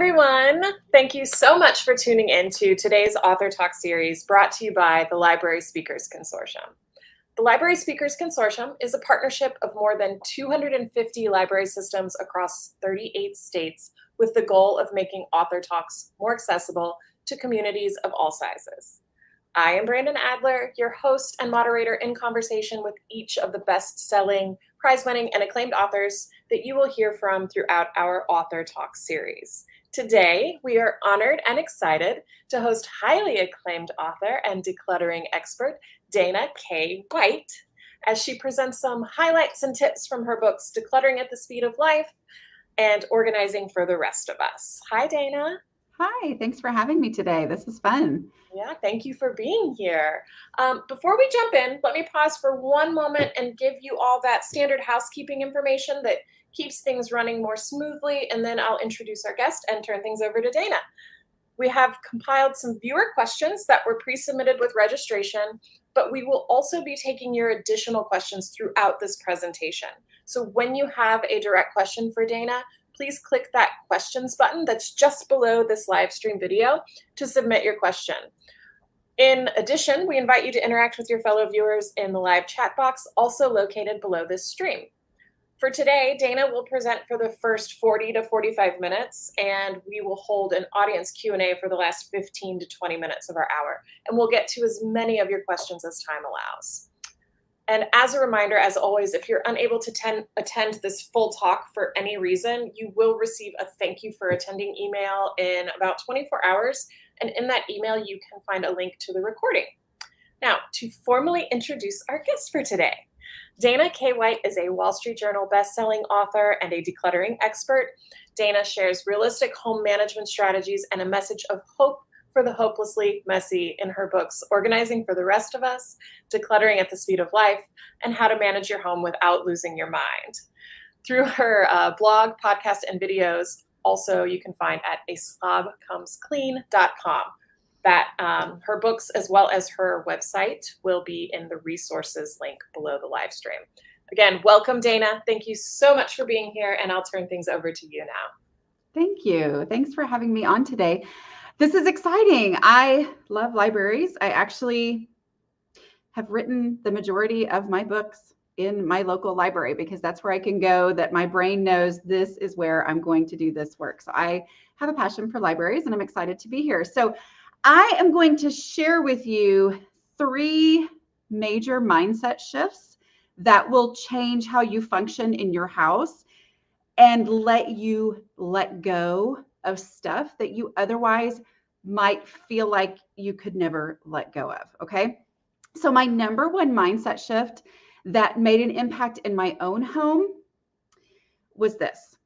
everyone. Thank you so much for tuning in to today's Author Talk series brought to you by the Library Speakers Consortium. The Library Speakers Consortium is a partnership of more than 250 library systems across 38 states with the goal of making Author Talks more accessible to communities of all sizes. I am Brandon Adler, your host and moderator in conversation with each of the best-selling, prize-winning, and acclaimed authors that you will hear from throughout our Author Talk series. Today, we are honored and excited to host highly acclaimed author and decluttering expert, Dana K. White, as she presents some highlights and tips from her books, Decluttering at the Speed of Life and Organizing for the Rest of Us. Hi, Dana. Hi, thanks for having me today. This is fun. Yeah, thank you for being here. Before we jump in, let me pause for one moment and give you all that standard housekeeping information that keeps things running more smoothly, and then I'll introduce our guest and turn things over to Dana. We have compiled some viewer questions that were pre-submitted with registration, but we will also be taking your additional questions throughout this presentation. So when you have a direct question for Dana, please click that questions button that's just below this live stream video to submit your question. In addition, we invite you to interact with your fellow viewers in the live chat box, also located below this stream. For today, Dana will present for the first 40 to 45 minutes, and we will hold an audience Q&A for the last 15 to 20 minutes of our hour, and we'll get to as many of your questions as time allows. And as a reminder, as always, if you're unable to attend this full talk for any reason, you will receive a thank you for attending email in about 24 hours. And in that email, you can find a link to the recording. Now, to formally introduce our guest for today, Dana K. White is a Wall Street Journal bestselling author and a decluttering expert. Dana shares realistic home management strategies and a message of hope for the hopelessly messy in her books, Organizing for the Rest of Us, Decluttering at the Speed of Life, and How to Manage Your Home Without Losing Your Mind. Through her blog, podcast, and videos, also you can find at slobcomesclean.com. That her books as well as her website will be in the resources link below the live stream. Again, welcome, Dana. Thank you so much for being here, and I'll turn things over to you now. Thank you. Thanks for having me on today. This is exciting. I love libraries. I actually have written the majority of my books in my local library because that's where I can go, that my brain knows this is where I'm going to do this work. So I have a passion for libraries, and I'm excited to be here. So I am going to share with you 3 major mindset shifts that will change how you function in your house and let you let go of stuff that you otherwise might feel like you could never let go of, okay? So my number one mindset shift that made an impact in my own home was this: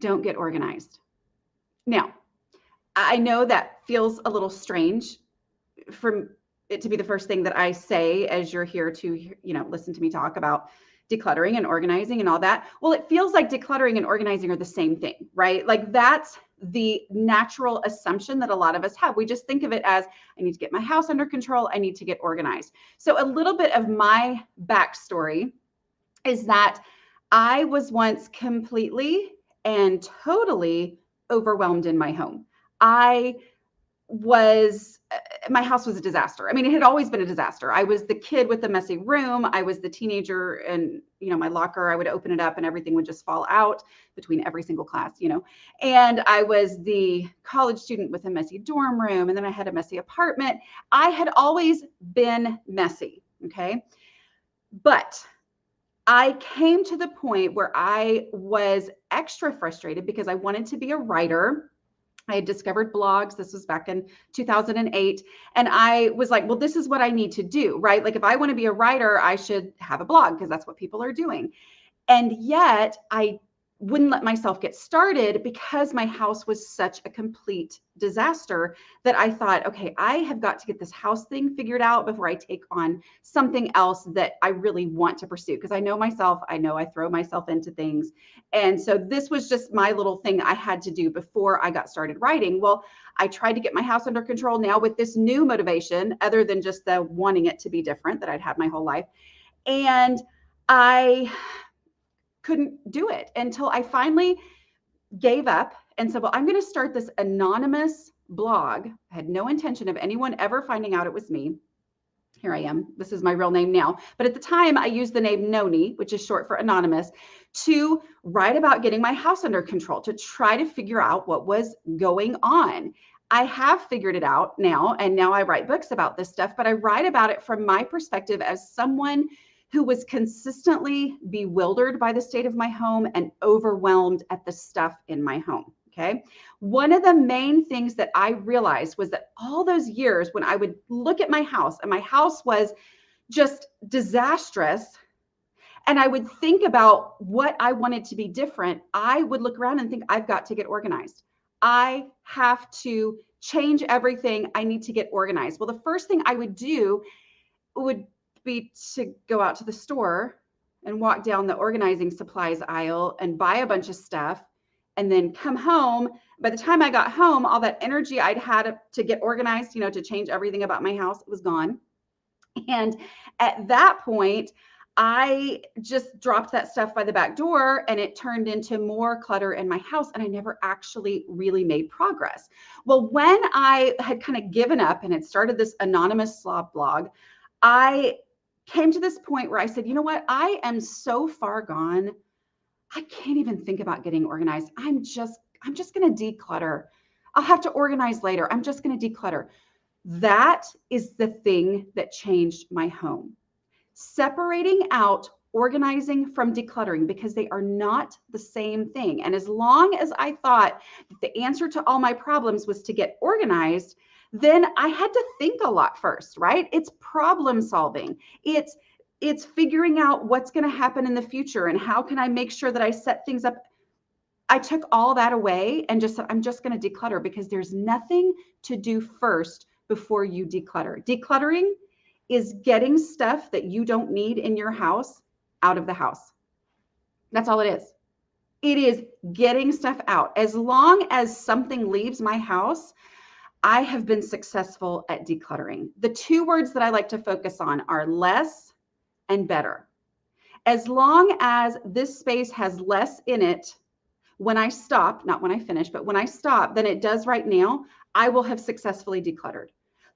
don't get organized. Now, I know that feels a little strange for it to be the first thing that I say as you're here to, listen to me talk about decluttering and organizing and all that. Well, it feels like decluttering and organizing are the same thing, right? Like that's the natural assumption that a lot of us have. We just think of it as, I need to get my house under control. I need to get organized. So a little bit of my backstory is that I was once completely and totally overwhelmed in my home. My house was a disaster. I mean, it had always been a disaster. I was the kid with the messy room. I was the teenager, and, my locker, I would open it up and everything would just fall out between every single class, and I was the college student with a messy dorm room. And then I had a messy apartment. I had always been messy. Okay. But I came to the point where I was extra frustrated because I wanted to be a writer. I had discovered blogs. This was back in 2008. And I was like, well, this is what I need to do, right? Like if I want to be a writer, I should have a blog because that's what people are doing. And yet I wouldn't let myself get started because my house was such a complete disaster that I thought, okay, I have got to get this house thing figured out before I take on something else that I really want to pursue. Because I know myself, I know I throw myself into things. And so this was just my little thing I had to do before I got started writing. Well, I tried to get my house under control now with this new motivation, other than just the wanting it to be different that I'd had my whole life. And I couldn't do it until I finally gave up and said, well, I'm going to start this anonymous blog. I had no intention of anyone ever finding out it was me. Here I am. This is my real name now. But at the time, I used the name Noni, which is short for anonymous, to write about getting my house under control, to try to figure out what was going on. I have figured it out now, and now I write books about this stuff, but I write about it from my perspective as someone who was consistently bewildered by the state of my home and overwhelmed at the stuff in my home. Okay. One of the main things that I realized was that all those years when I would look at my house and my house was just disastrous, and I would think about what I wanted to be different, I would look around and think, I've got to get organized. I have to change everything. I need to get organized. Well, the first thing I would do would be to go out to the store and walk down the organizing supplies aisle and buy a bunch of stuff, and then come home. By the time I got home, all that energy I'd had to get organized, to change everything about my house, was gone. And at that point, I just dropped that stuff by the back door, and it turned into more clutter in my house, and I never actually really made progress. Well, when I had kind of given up and had started this anonymous slob blog, I came to this point where I said, you know what? I am so far gone. I can't even think about getting organized. I'm just going to declutter. I'll have to organize later. I'm just going to declutter. That is the thing that changed my home. Separating out organizing from decluttering, because they are not the same thing. And as long as I thought that the answer to all my problems was to get organized, then I had to think a lot first, right? It's problem solving. It's figuring out what's going to happen in the future and how can I make sure that I set things up. I took all that away and just said, I'm just going to declutter, because there's nothing to do first before you declutter. Decluttering is getting stuff that you don't need in your house out of the house. That's all it is. It is getting stuff out. As long as something leaves my house, I have been successful at decluttering. The two words that I like to focus on are less and better. As long as this space has less in it when I stop, not when I finish, but when I stop than it does right now, I will have successfully decluttered.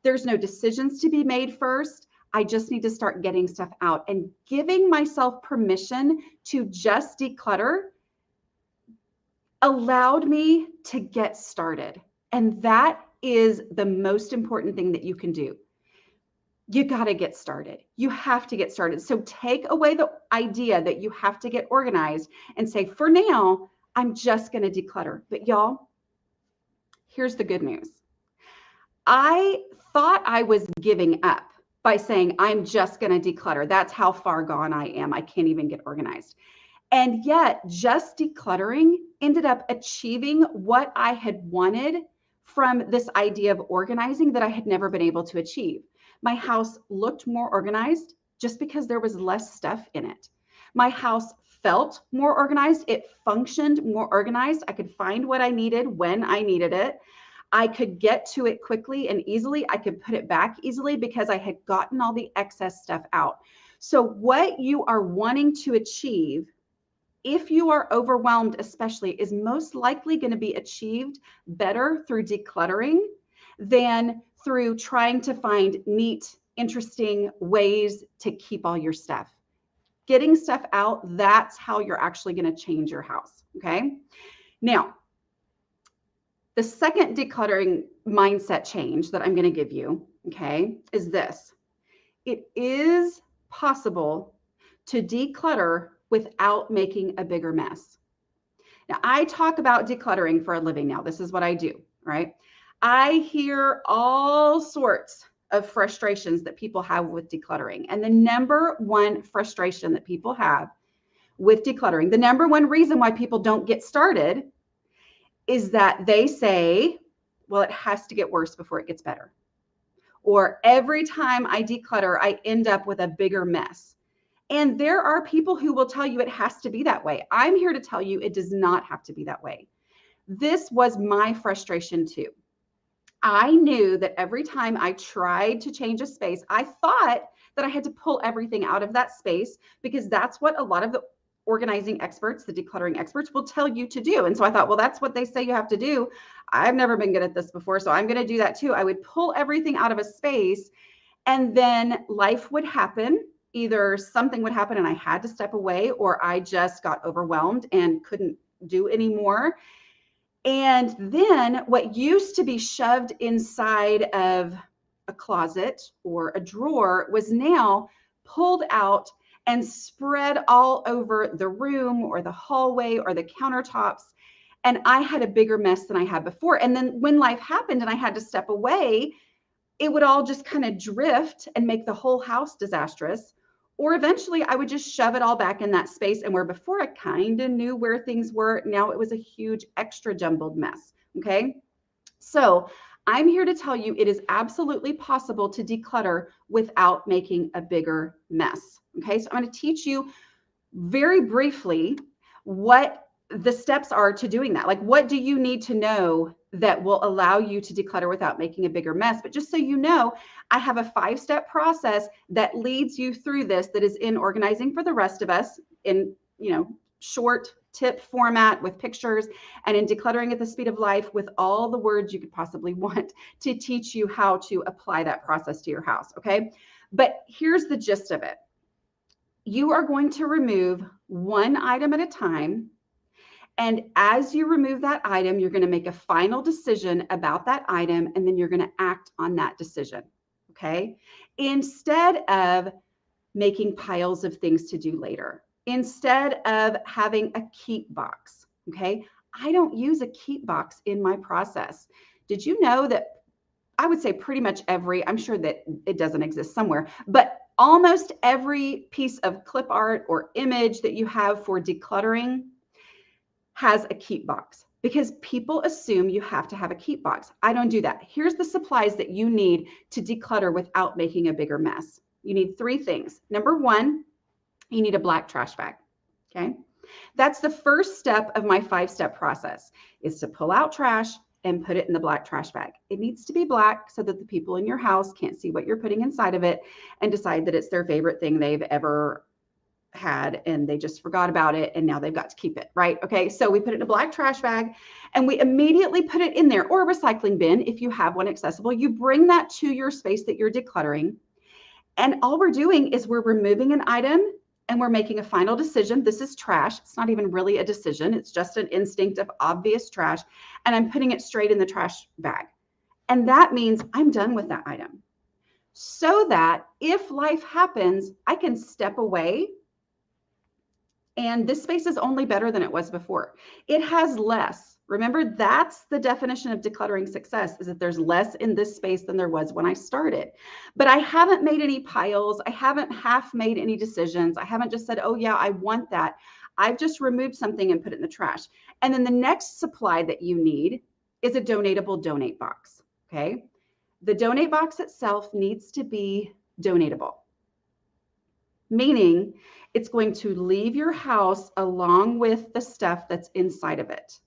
There's no decisions to be made first. I just need to start getting stuff out, and giving myself permission to just declutter allowed me to get started. And that is the most important thing that you can do. You got to get started. You have to get started. So take away the idea that you have to get organized and say, for now, I'm just going to declutter. But y'all, here's the good news. I thought I was giving up by saying, I'm just going to declutter. That's how far gone I am. I can't even get organized. And yet, just decluttering ended up achieving what I had wanted from this idea of organizing that I had never been able to achieve. My house looked more organized just because there was less stuff in it. My house felt more organized. It functioned more organized. I could find what I needed when I needed it. I could get to it quickly and easily. I could put it back easily because I had gotten all the excess stuff out. So what you are wanting to achieve, if you are overwhelmed especially, is most likely going to be achieved better through decluttering than through trying to find neat, interesting ways to keep all your stuff. Getting stuff out, that's how you're actually going to change your house, okay? Now, the second decluttering mindset change that I'm going to give you, okay, is this. It is possible to declutter without making a bigger mess. Now, I talk about decluttering for a living now. This is what I do, right? I hear all sorts of frustrations that people have with decluttering. And the number one frustration that people have with decluttering, the number one reason why people don't get started, is that they say, well, it has to get worse before it gets better. Or every time I declutter, I end up with a bigger mess. And there are people who will tell you it has to be that way. I'm here to tell you it does not have to be that way. This was my frustration too. I knew that every time I tried to change a space, I thought that I had to pull everything out of that space, because that's what a lot of the organizing experts, the decluttering experts, will tell you to do. And so I thought, well, that's what they say you have to do. I've never been good at this before, so I'm going to do that too. I would pull everything out of a space, and then life would happen. Either something would happen and I had to step away, or I just got overwhelmed and couldn't do anymore. And then what used to be shoved inside of a closet or a drawer was now pulled out and spread all over the room or the hallway or the countertops. And I had a bigger mess than I had before. And then when life happened and I had to step away, it would all just kind of drift and make the whole house disastrous. Or eventually I would just shove it all back in that space. And where before I kind of knew where things were, now it was a huge extra jumbled mess. Okay. So I'm here to tell you it is absolutely possible to declutter without making a bigger mess. Okay. So I'm going to teach you very briefly what the steps are to doing that. Like, what do you need to know that will allow you to declutter without making a bigger mess? But just so you know, I have a 5-step process that leads you through this, that is in Organizing for the Rest of Us, in, short tip format with pictures, and in Decluttering at the Speed of Life with all the words you could possibly want, to teach you how to apply that process to your house. Okay. But here's the gist of it. You are going to remove one item at a time. And as you remove that item, you're going to make a final decision about that item, and then you're going to act on that decision. Okay. Instead of making piles of things to do later, instead of having a keep box. Okay. I don't use a keep box in my process. Did you know that I would say pretty much I'm sure that it doesn't exist somewhere, but almost every piece of clip art or image that you have for decluttering has a keep box, because people assume you have to have a keep box. I don't do that. Here's the supplies that you need to declutter without making a bigger mess. You need 3 things. Number 1, you need a black trash bag. Okay. That's the first step of my 5-step process, is to pull out trash and put it in the black trash bag. It needs to be black so that the people in your house can't see what you're putting inside of it and decide that it's their favorite thing they've ever had and they just forgot about it and now they've got to keep it, right? Okay, so we put it in a black trash bag and we immediately put it in there, or a recycling bin if you have one accessible. You bring that to your space that you're decluttering, and all we're doing is we're removing an item and we're making a final decision. This is trash. It's not even really a decision. It's just an instinct of obvious trash, and I'm putting it straight in the trash bag. And that means I'm done with that item, so that if life happens, I can step away. And this space is only better than it was before. It has less. Remember, that's the definition of decluttering success, is that there's less in this space than there was when I started. But I haven't made any piles. I haven't half made any decisions. I haven't just said, oh yeah, I want that. I've just removed something and put it in the trash. And then the next supply that you need is a donatable donate box. Okay. The donate box itself needs to be donatable, meaning it's going to leave your house along with the stuff that's inside of it.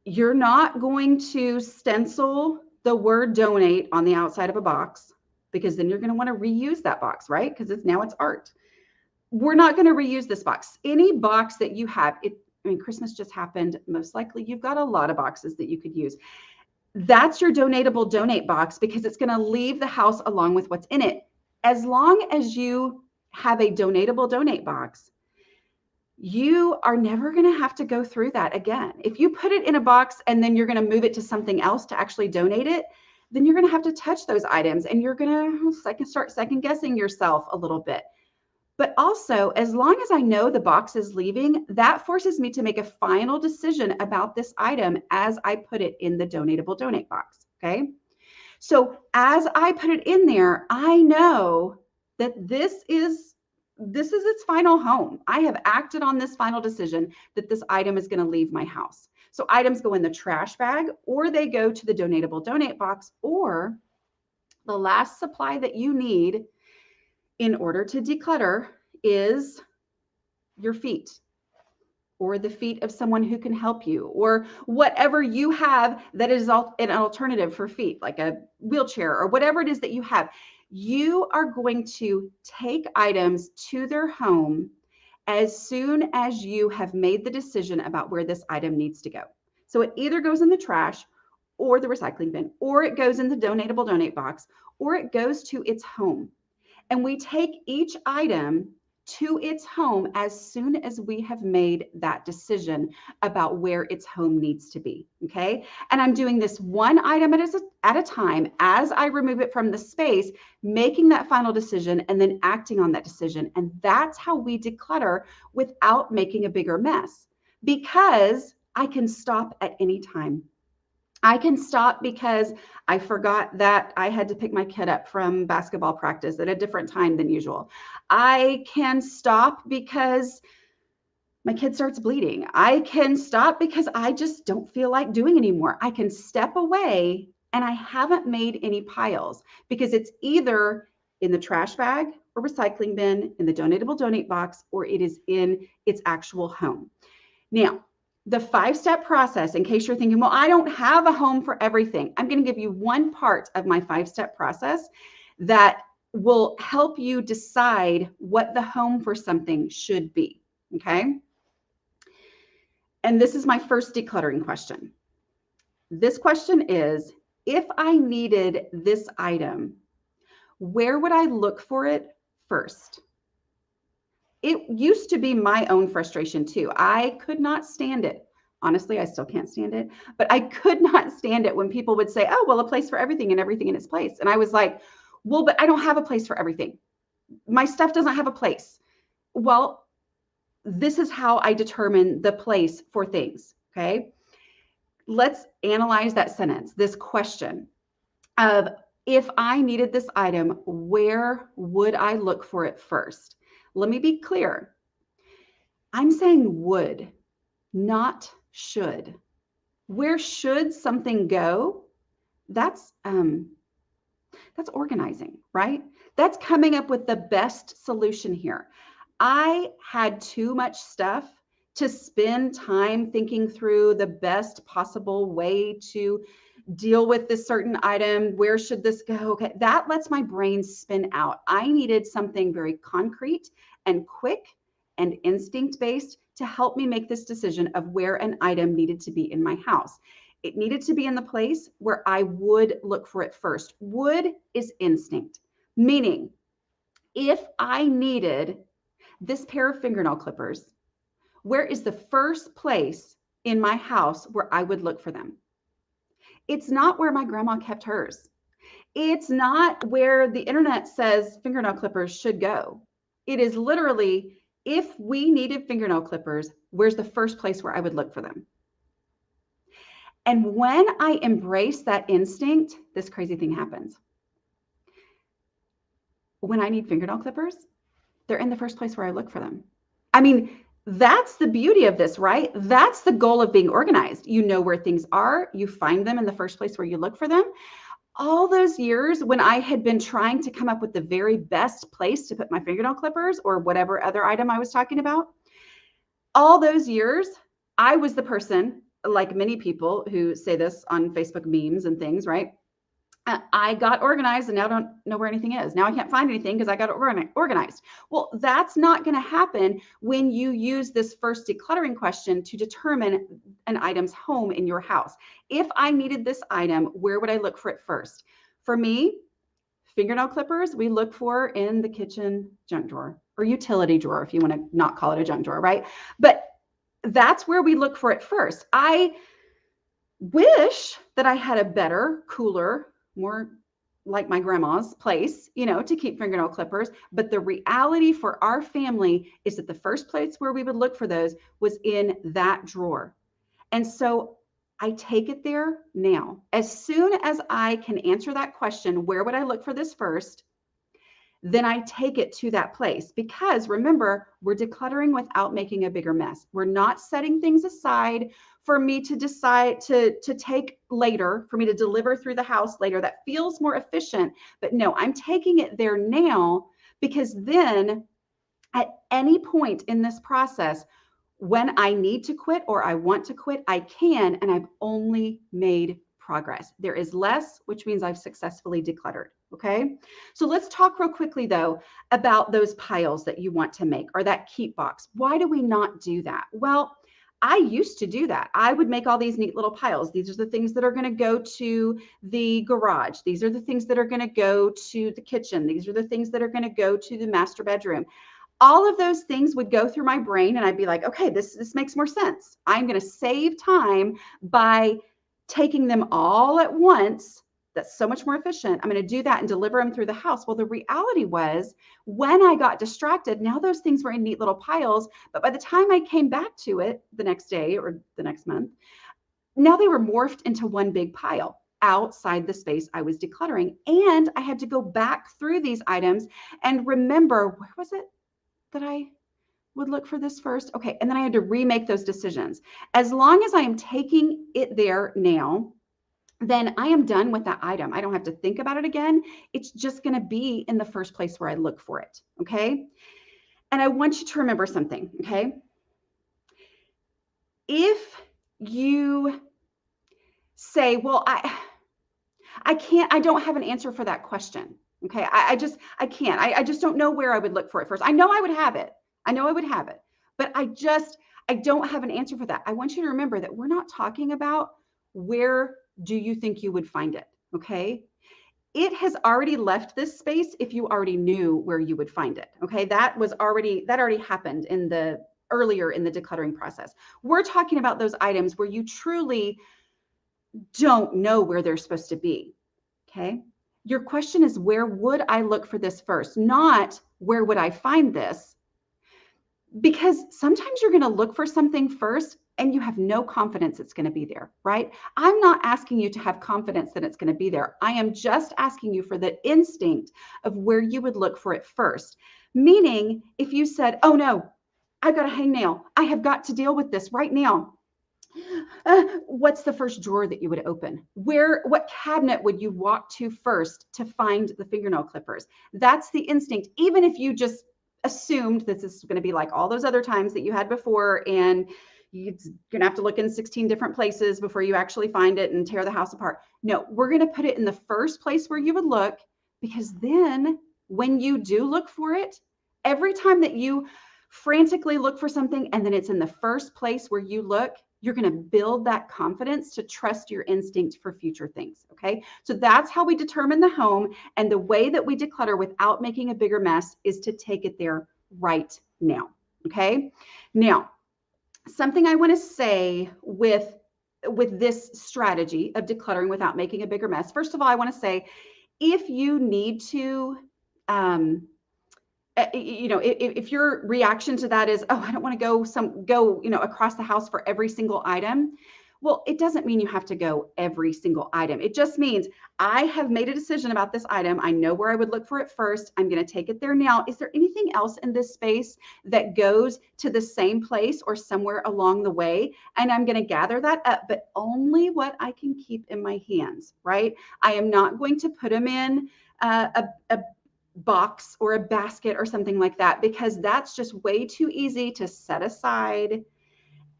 You're not going to stencil the word donate on the outside of a box, because then you're going to want to reuse that box, right? Because now it's art. We're not going to reuse this box. Any box that you have, Christmas just happened. Most likely you've got a lot of boxes that you could use. That's your donatable donate box, because it's going to leave the house along with what's in it. As long as you have a donatable donate box, you are never going to have to go through that again. If you put it in a box and then you're going to move it to something else to actually donate it, then you're going to have to touch those items and you're going to start second guessing yourself a little bit. But also, as long as I know the box is leaving, that forces me to make a final decision about this item as I put it in the donatable donate box. Okay. So as I put it in there, I know that this is its final home. I have acted on this final decision that this item is going to leave my house. So items go in the trash bag, or they go to the donatable donate box, or the last supply that you need in order to declutter is your feet, or the feet of someone who can help you, or whatever you have that is an alternative for feet, like a wheelchair or whatever it is that you have. You are going to take items to their home as soon as you have made the decision about where this item needs to go. So it either goes in the trash or the recycling bin, or it goes in the donatable donate box, or it goes to its home. And we take each item to its home as soon as we have made that decision about where its home needs to be. Okay. And I'm doing this one item at a time as I remove it from the space, making that final decision and then acting on that decision. And that's how we declutter without making a bigger mess, because I can stop at any time. I can stop because I forgot that I had to pick my kid up from basketball practice at a different time than usual. I can stop because my kid starts bleeding. I can stop because I just don't feel like doing anymore. I can step away and I haven't made any piles because it's either in the trash bag or recycling bin, in the donatable donate box, or it is in its actual home. Now, the 5-step process, in case you're thinking, well, I don't have a home for everything. I'm going to give you one part of my 5-step process that will help you decide what the home for something should be. Okay. And this is my first decluttering question. This question is, if I needed this item, where would I look for it first? It used to be my own frustration too. I could not stand it. Honestly, I still can't stand it, but I could not stand it when people would say, oh, well, a place for everything and everything in its place. And I was like, well, but I don't have a place for everything. My stuff doesn't have a place. Well, this is how I determine the place for things. Okay. Let's analyze that sentence, this question of, if I needed this item, where would I look for it first? Let me be clear. I'm saying would, not should. Where should something go? That's organizing, right? That's coming up with the best solution here. I had too much stuff to spend time thinking through the best possible way to deal with this certain item. Where should this go? Okay, that lets my brain spin out. I needed something very concrete and quick and instinct-based to help me make this decision of where an item needed to be in my house. It needed to be in the place where I would look for it first. Would is instinct, meaning if I needed this pair of fingernail clippers, where is the first place in my house where I would look for them? It's not where my grandma kept hers. It's not where the internet says fingernail clippers should go. It is literally, if we needed fingernail clippers, where's the first place where I would look for them? And when I embrace that instinct, this crazy thing happens. When I need fingernail clippers, they're in the first place where I look for them. I mean, that's the beauty of this, right? That's the goal of being organized. You know where things are, you find them in the first place where you look for them. All those years when I had been trying to come up with the very best place to put my fingernail clippers or whatever other item I was talking about, all those years, I was the person, like many people who say this on Facebook memes and things, right? I got organized and now don't know where anything is. Now I can't find anything because I got organized. Well, that's not going to happen when you use this first decluttering question to determine an item's home in your house. If I needed this item, where would I look for it first? For me, fingernail clippers, we look for in the kitchen junk drawer or utility drawer, if you want to not call it a junk drawer, right? But that's where we look for it first. I wish that I had a better, cooler, more like my grandma's place, to keep fingernail clippers. But the reality for our family is that the first place where we would look for those was in that drawer. And so I take it there now. As soon as I can answer that question, where would I look for this first? Then I take it to that place, because remember, we're decluttering without making a bigger mess. We're not setting things aside for me to decide to take later, for me to deliver through the house later. That feels more efficient, but no, I'm taking it there now, because then at any point in this process, when I need to quit or I want to quit, I can, and I've only made progress. There is less, which means I've successfully decluttered. Okay. So let's talk real quickly though about those piles that you want to make or that keep box. Why do we not do that? Well, I used to do that. I would make all these neat little piles. These are the things that are going to go to the garage. These are the things that are going to go to the kitchen. These are the things that are going to go to the master bedroom. All of those things would go through my brain and I'd be like, okay, this makes more sense. I'm going to save time by taking them all at once. That's so much more efficient. I'm going to do that and deliver them through the house. Well, the reality was when I got distracted, now those things were in neat little piles. But by the time I came back to it the next day or the next month, now they were morphed into one big pile outside the space I was decluttering. And I had to go back through these items and remember, where was it that I would look for this first? Okay. And then I had to remake those decisions. As long as I am taking it there now, then I am done with that item. I don't have to think about it again. It's just going to be in the first place where I look for it. Okay. And I want you to remember something. Okay. If you say, well, I can't, I don't have an answer for that question. Okay. I can't, I just don't know where I would look for it first. I know I would have it. I know I would have it, but I don't have an answer for that. I want you to remember that we're not talking about where do you think you would find it. Okay. It has already left this space if you already knew where you would find it. Okay. That already happened earlier in the decluttering process. We're talking about those items where you truly don't know where they're supposed to be. Okay. Your question is, where would I look for this first? Not where would I find this? Because sometimes you're going to look for something first and you have no confidence it's going to be there, right? I'm not asking you to have confidence that it's going to be there. I am just asking you for the instinct of where you would look for it first. Meaning, if you said, oh no, I've got a hangnail, I have got to deal with this right now. What's the first drawer that you would open? What cabinet would you walk to first to find the fingernail clippers? That's the instinct. Even if you just assumed that this is going to be like all those other times that you had before, and you're going to have to look in 16 different places before you actually find it and tear the house apart. No, we're going to put it in the first place where you would look, because then when you do look for it, every time that you frantically look for something and then it's in the first place where you look, you're going to build that confidence to trust your instinct for future things. Okay. So that's how we determine the home. And the way that we declutter without making a bigger mess is to take it there right now. Okay. Now, something I want to say with this strategy of decluttering without making a bigger mess. First of all, I want to say, if you need to, if your reaction to that is, oh, I don't want to go across the house for every single item. Well, it doesn't mean you have to go every single item. It just means I have made a decision about this item. I know where I would look for it first. I'm going to take it there now. Is there anything else in this space that goes to the same place or somewhere along the way? And I'm going to gather that up, but only what I can keep in my hands, right? I am not going to put them in a box or a basket or something like that, because that's just way too easy to set aside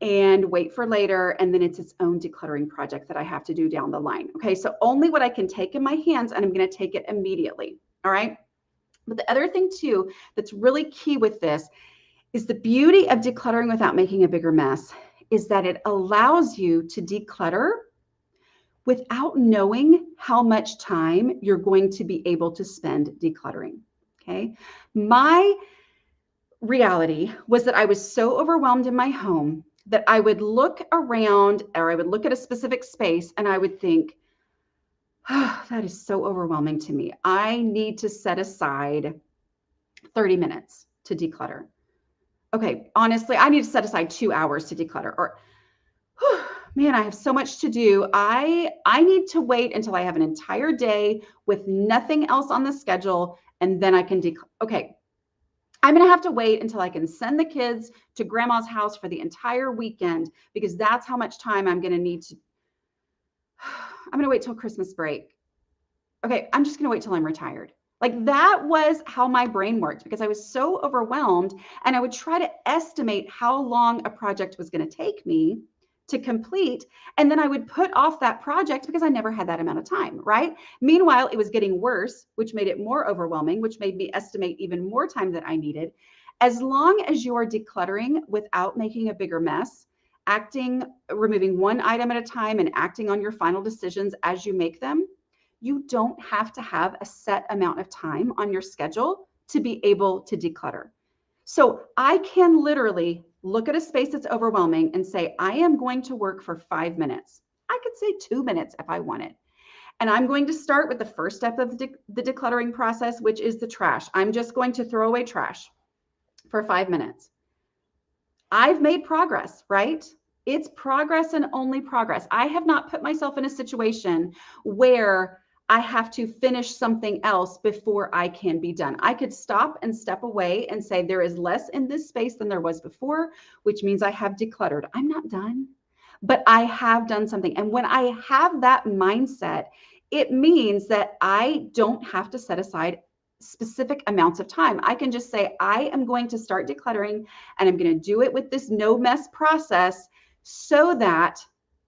and wait for later. And then it's its own decluttering project that I have to do down the line. Okay. So only what I can take in my hands, and I'm going to take it immediately. All right. But the other thing too, that's really key with this is the beauty of decluttering without making a bigger mess is that it allows you to declutter without knowing how much time you're going to be able to spend decluttering. Okay. My reality was that I was so overwhelmed in my home that I would look around, or I would look at a specific space and I would think, oh, that is so overwhelming to me. I need to set aside 30 minutes to declutter. Okay. Honestly, I need to set aside 2 hours to declutter. Or, man, I have so much to do. I need to wait until I have an entire day with nothing else on the schedule, and then I can okay. I'm going to have to wait until I can send the kids to grandma's house for the entire weekend, because that's how much time I'm going to need to. I'm going to wait till Christmas break. Okay, I'm just going to wait till I'm retired. Like, that was how my brain worked, because I was so overwhelmed, and I would try to estimate how long a project was going to take me to complete. And then I would put off that project because I never had that amount of time, right? Meanwhile, it was getting worse, which made it more overwhelming, which made me estimate even more time that I needed. As long as you are decluttering without making a bigger mess, removing one item at a time and acting on your final decisions as you make them, you don't have to have a set amount of time on your schedule to be able to declutter. So I can literally look at a space that's overwhelming and say, I am going to work for 5 minutes. I could say 2 minutes if I wanted. And I'm going to start with the first step of the decluttering process, which is the trash. I'm just going to throw away trash for 5 minutes. I've made progress, right? It's progress and only progress. I have not put myself in a situation where I have to finish something else before I can be done. I could stop and step away and say there is less in this space than there was before, which means I have decluttered. I'm not done, but I have done something. And when I have that mindset, it means that I don't have to set aside specific amounts of time. I can just say, I am going to start decluttering and I'm going to do it with this no mess process so that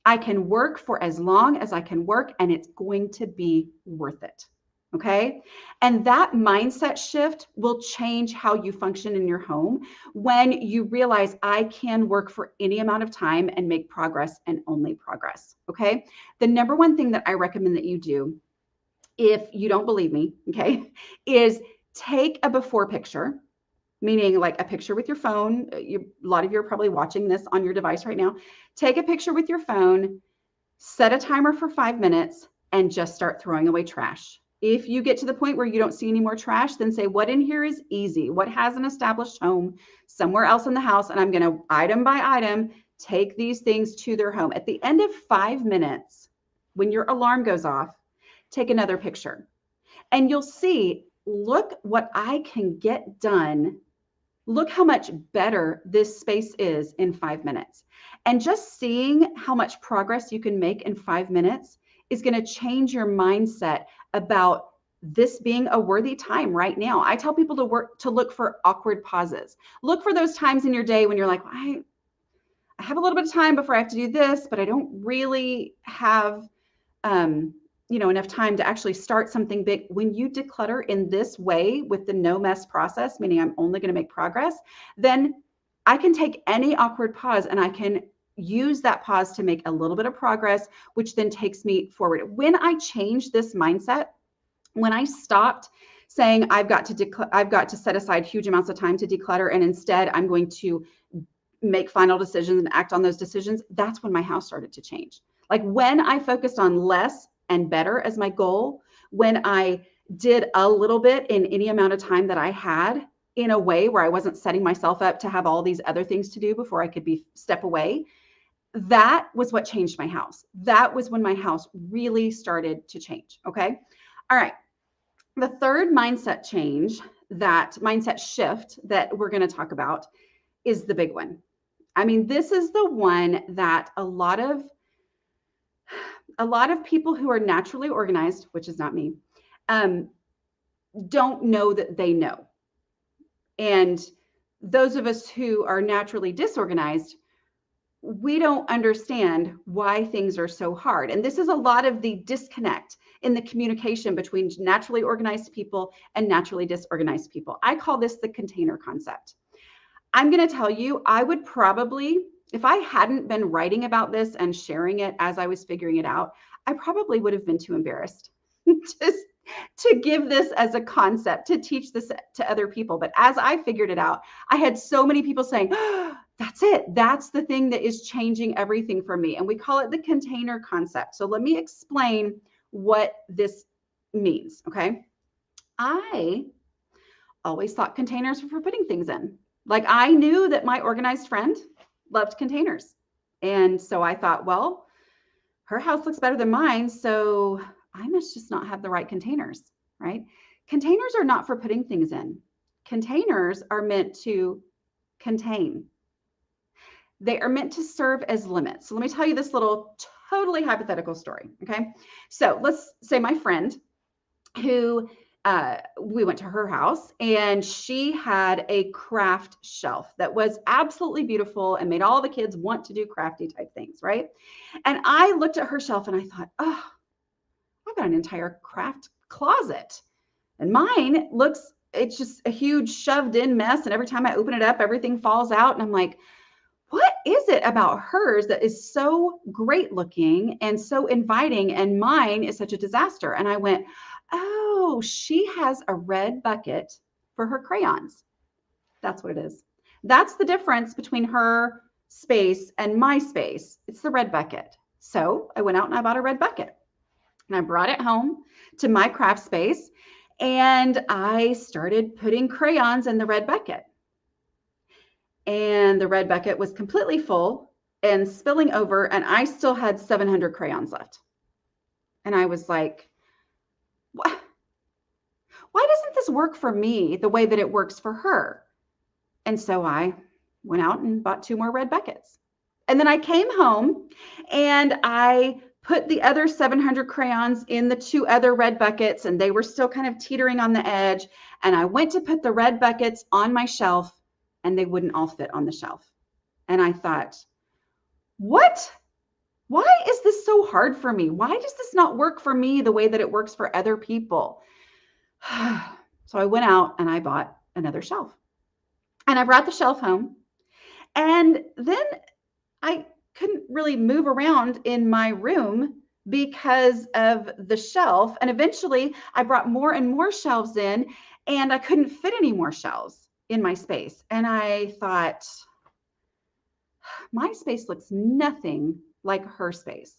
I can work for as long as I can work and it's going to be worth it. Okay. And that mindset shift will change how you function in your home when you realize I can work for any amount of time and make progress and only progress. Okay. The number one thing that I recommend that you do, if you don't believe me, okay, is take a before picture, meaning like a picture with your phone. A lot of you are probably watching this on your device right now. Take a picture with your phone, set a timer for 5 minutes, and just start throwing away trash. If you get to the point where you don't see any more trash, then say, what in here is easy? What has an established home somewhere else in the house? And I'm going to, item by item, take these things to their home. At the end of 5 minutes, when your alarm goes off, take another picture. And you'll see, look what I can get done. Look how much better this space is in 5 minutes. And just seeing how much progress you can make in 5 minutes is going to change your mindset about this being a worthy time right now. I tell people to look for awkward pauses. Look for those times in your day when you're like, I have a little bit of time before I have to do this, but I don't really have enough time to actually start something big. When you declutter in this way with the no mess process, meaning I'm only going to make progress, then I can take any awkward pause and I can use that pause to make a little bit of progress, which then takes me forward. When I changed this mindset, when I stopped saying I've got to set aside huge amounts of time to declutter, and instead I'm going to make final decisions and act on those decisions, that's when my house started to change. Like when I focused on less and better as my goal, when I did a little bit in any amount of time that I had in a way where I wasn't setting myself up to have all these other things to do before I could step away, that was what changed my house. That was when my house really started to change. Okay. All right. The third mindset shift that we're going to talk about is the big one. I mean, this is the one that a lot of people who are naturally organized, which is not me, don't know that they know. And those of us who are naturally disorganized, we don't understand why things are so hard. And this is a lot of the disconnect in the communication between naturally organized people and naturally disorganized people. I call this the container concept. I'm going to tell you, I would probably, if I hadn't been writing about this and sharing it as I was figuring it out, I probably would have been too embarrassed to give this as a concept, to teach this to other people. But as I figured it out, I had so many people saying, oh, that's it. That's the thing that is changing everything for me. And we call it the container concept. So let me explain what this means. Okay. I always thought containers were for putting things in. Like I knew that my organized friend loved containers. And so I thought, well, her house looks better than mine, so I must just not have the right containers, right? Containers are not for putting things in. Containers are meant to contain. They are meant to serve as limits. So let me tell you this little totally hypothetical story, okay? So let's say my friend who we went to her house, and she had a craft shelf that was absolutely beautiful and made all the kids want to do crafty type things, right? And I looked at her shelf and I thought, oh, I've got an entire craft closet. And mine looks, it's just a huge shoved in mess. And every time I open it up, everything falls out. And I'm like, what is it about hers that is so great looking and so inviting, and mine is such a disaster? And I went, oh, she has a red bucket for her crayons. That's what it is. That's the difference between her space and my space. It's the red bucket. So I went out and I bought a red bucket, and I brought it home to my craft space, and I started putting crayons in the red bucket. And the red bucket was completely full and spilling over, and I still had 700 crayons left. And I was like, why doesn't this work for me the way that it works for her? And so I went out and bought 2 more red buckets. And then I came home and I put the other 700 crayons in the 2 other red buckets, and they were still kind of teetering on the edge. And I went to put the red buckets on my shelf, and they wouldn't all fit on the shelf. And I thought, what? Why is this so hard for me? Why does this not work for me the way that it works for other people? So I went out and I bought another shelf. And I brought the shelf home. And then I couldn't really move around in my room because of the shelf. And eventually I brought more and more shelves in, and I couldn't fit any more shelves in my space. And I thought, my space looks nothing like her space.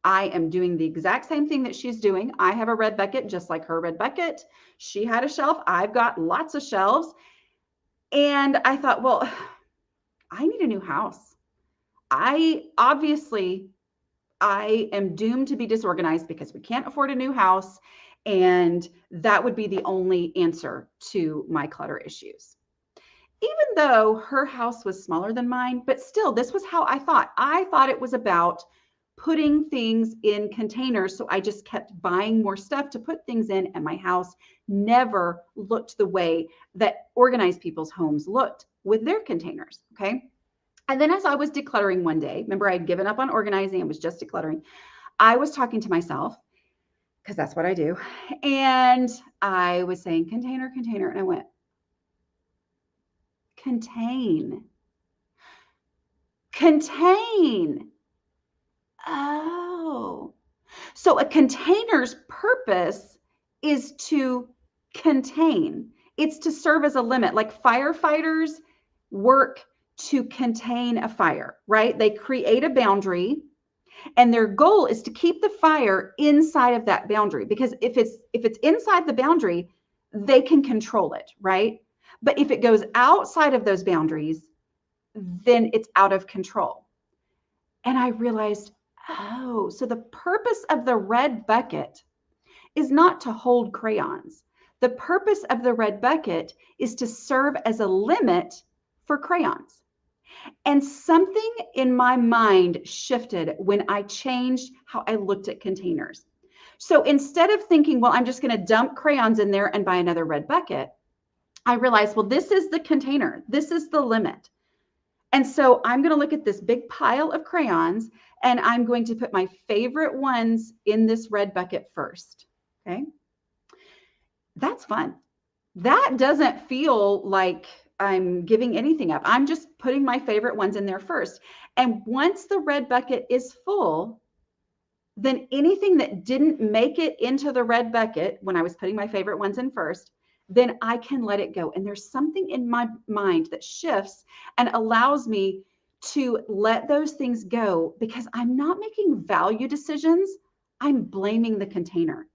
I am doing the exact same thing that she's doing. I have a red bucket just like her red bucket. She had a shelf. I've got lots of shelves. And I thought, well, I need a new house. I am doomed to be disorganized because we can't afford a new house. And that would be the only answer to my clutter issues. Even though her house was smaller than mine, but still, this was how I thought. I thought it was about putting things in containers. So I just kept buying more stuff to put things in, and my house never looked the way that organized people's homes looked with their containers. Okay. And then as I was decluttering one day, remember, I had given up on organizing and was just decluttering. I was talking to myself, because that's what I do. And I was saying, container, container. And I went, contain. Oh, so a container's purpose is to contain. It's to serve as a limit. Like firefighters work to contain a fire, right? They create a boundary, and their goal is to keep the fire inside of that boundary, because if it's inside the boundary, they can control it, right? But if it goes outside of those boundaries, then it's out of control. And I realized, oh, so the purpose of the red bucket is not to hold crayons. The purpose of the red bucket is to serve as a limit for crayons. And something in my mind shifted when I changed how I looked at containers. So instead of thinking, well, I'm just going to dump crayons in there and buy another red bucket, I realized, well, this is the container. This is the limit. And so I'm going to look at this big pile of crayons, and I'm going to put my favorite ones in this red bucket first. Okay. That's fun. That doesn't feel like I'm giving anything up. I'm just putting my favorite ones in there first. And once the red bucket is full, then anything that didn't make it into the red bucket when I was putting my favorite ones in first, then I can let it go. And there's something in my mind that shifts and allows me to let those things go, because I'm not making value decisions. I'm blaming the container.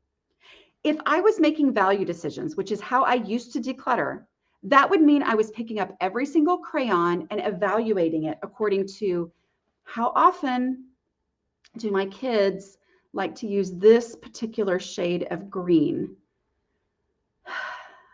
If I was making value decisions, which is how I used to declutter, that would mean I was picking up every single crayon and evaluating it according to how often do my kids like to use this particular shade of green.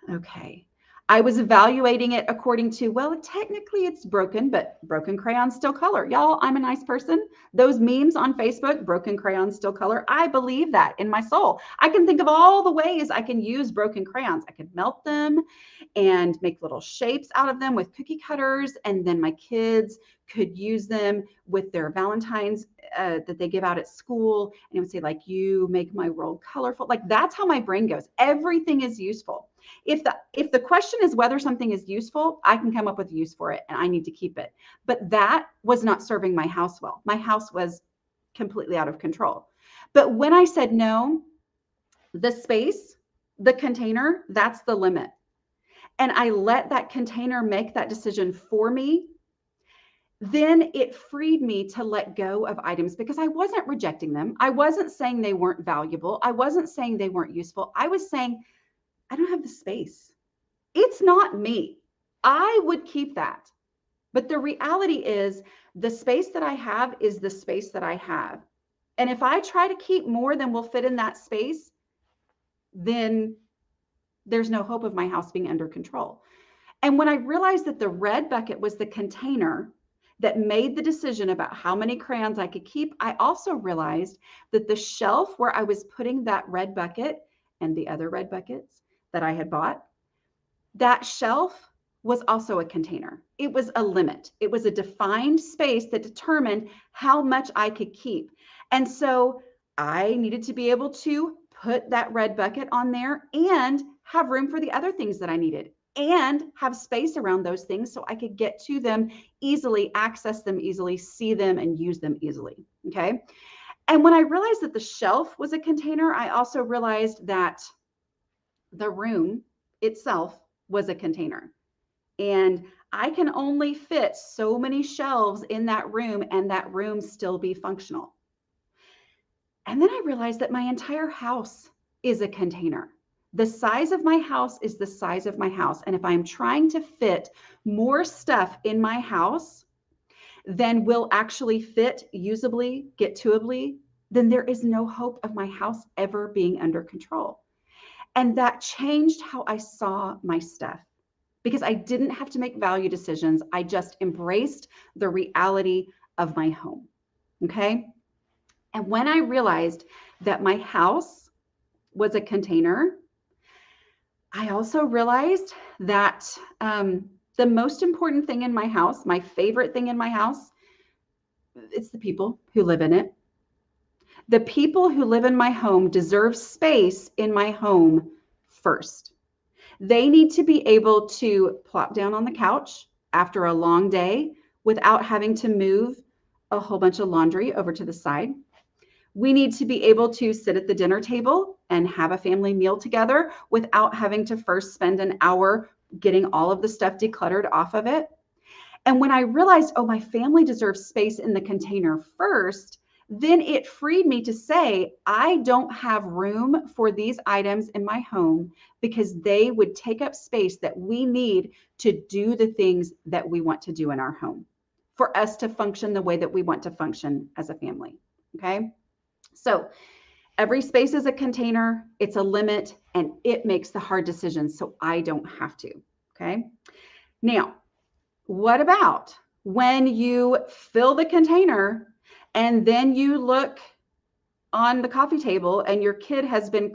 Okay, I was evaluating it according to, well, technically it's broken, but broken crayons still color. Y'all, I'm a nice person. Those memes on Facebook, broken crayons still color. I believe that in my soul. I can think of all the ways I can use broken crayons. I could melt them and make little shapes out of them with cookie cutters. And then my kids could use them with their Valentine's that they give out at school. And it would say, like, you make my world colorful. Like, that's how my brain goes. Everything is useful. If the question is whether something is useful, I can come up with a use for it and I need to keep it. But that was not serving my house well. My house was completely out of control. But when I said no, the space, the container, that's the limit. And I let that container make that decision for me, then it freed me to let go of items because I wasn't rejecting them. I wasn't saying they weren't valuable. I wasn't saying they weren't useful. I was saying, I don't have the space. It's not me. I would keep that. But the reality is the space that I have is the space that I have. And if I try to keep more than will fit in that space, then there's no hope of my house being under control. And when I realized that the red bucket was the container that made the decision about how many crayons I could keep, I also realized that the shelf where I was putting that red bucket and the other red buckets that I had bought, that shelf was also a container. It was a limit. It was a defined space that determined how much I could keep. And so I needed to be able to put that red bucket on there and have room for the other things that I needed and have space around those things so I could get to them easily, access them easily, see them, and use them easily. Okay. And when I realized that the shelf was a container, I also realized that the room itself was a container. And I can only fit so many shelves in that room and that room still be functional. And then I realized that my entire house is a container. The size of my house is the size of my house. And if I'm trying to fit more stuff in my house than will actually fit usably, get toably, then there is no hope of my house ever being under control. And that changed how I saw my stuff because I didn't have to make value decisions. I just embraced the reality of my home. Okay. And when I realized that my house was a container, I also realized that the most important thing in my house, my favorite thing in my house, it's the people who live in it. The people who live in my home deserve space in my home first. They need to be able to plop down on the couch after a long day without having to move a whole bunch of laundry over to the side. We need to be able to sit at the dinner table and have a family meal together without having to first spend an hour getting all of the stuff decluttered off of it. And when I realized, oh, my family deserves space in the container first, then it freed me to say, I don't have room for these items in my home because they would take up space that we need to do the things that we want to do in our home, for us to function the way that we want to function as a family. Okay. So every space is a container, it's a limit, and it makes the hard decisions so I don't have to. Okay. Now, what about when you fill the container and then you look on the coffee table and your kid has been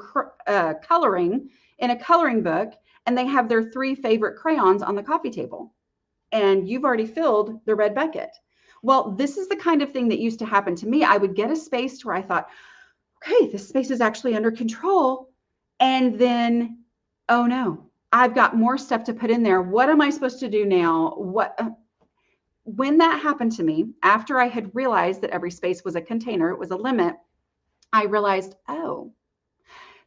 coloring in a coloring book and they have their 3 favorite crayons on the coffee table and you've already filled the red bucket? Well, this is the kind of thing that used to happen to me. I would get a space where I thought, okay, this space is actually under control. And then, oh no, I've got more stuff to put in there. What am I supposed to do now? When that happened to me, after I had realized that every space was a container, it was a limit, I realized, oh,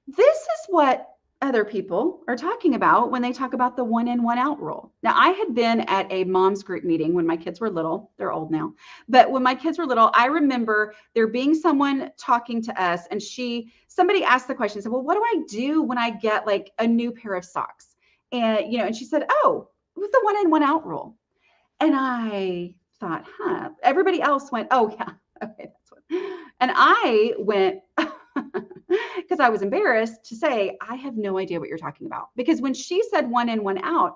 this is what other people are talking about when they talk about the 1 in, 1 out rule. Now, I had been at a mom's group meeting when my kids were little. They're old now. But when my kids were little, I remember there being someone talking to us and somebody asked the question, said, well, what do I do when I get like a new pair of socks? And, and she said, oh, it was the 1 in, 1 out rule. And I thought, everybody else went, oh yeah, okay, that's what. And I went, because I was embarrassed to say, I have no idea what you're talking about. Because when she said one in, one out,